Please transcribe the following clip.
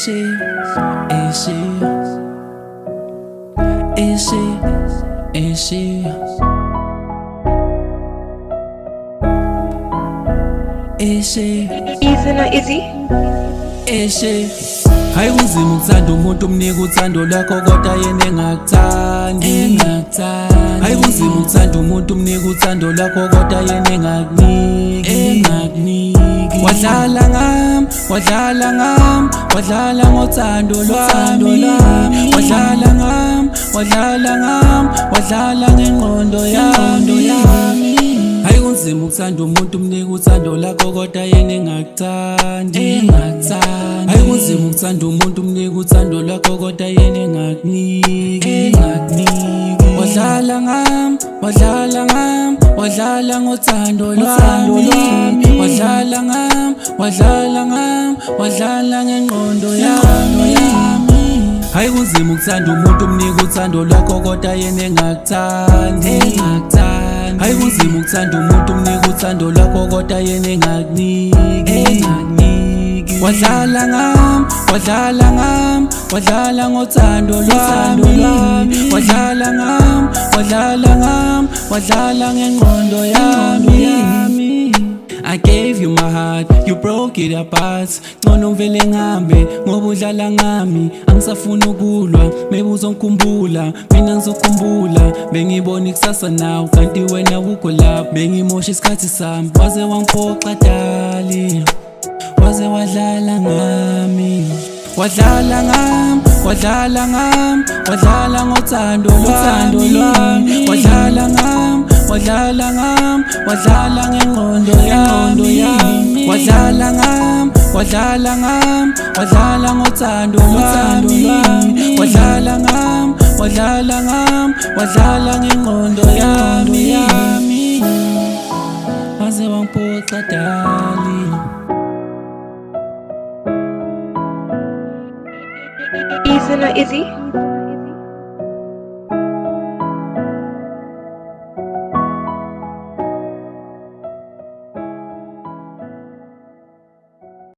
Easy, easy, easy, easy, easy, Easy na easy. easy. Hayi kunzima ukuthanda umuntu umnika uthando lwakho kodwa yena engakuthandi. Hayi kunzima ukuthanda umuntu umnika uthando lwakho kodwa yena engakuniki. Wadlala ngami, wadlala ngami, wadlala ngothando lwami. Wadlala ngami, wadlala ngami, wadlala ngengqondo yami. Hayi kunzima ukuthanda umuntu umnika uthando lakho kodwa yena engakuthandi. Hayi kunzima ukuthanda umuntu umnika uthando lwakho kodwa yena engakuniki. Wadlala ngami, wadlala ngami, wadlala ngothando lwami. Wadlala ngami, wadlala ngami, wadlala ngengqondo yami. Hayi kunzima ukuthanda umuntu umnika uthando lwakho kodwa yena engakuthandi. Hayi kunzima ukuthanda umuntu umnika uthando lwakho kodwa yena engakuniki. Wadlala ngami, wadlala ngami, wadlala ngothando lwami. Wadlala ngami, wadlala ngami, wadlala ngengqondo yami. I gave you my heart, you broke it apart. Ngcono ngivele ngihambe ngoba udlala ngami. Angisafuna ukulwa, maybe uzongikhumbula. Mina ngizokhumbula, bengibona ikusasa nawe kanti wena ukho lapho. Bengimosha isikhathi sami, waze wangiphoxa dali. Waze wadlala ngami. Wadlala ngami, wadlala ngami, wadlala ngothando lwami. Wadlala ngami, wadlala ngami, wadlala ngengqondo yami. Wadlala ngami, wadlala ngami, wadlala ngothando lwami. Wadlala ngami, wadlala ngami, wadlala ngengqondo yami. Waze wangiphoxa dali. Easy na easy.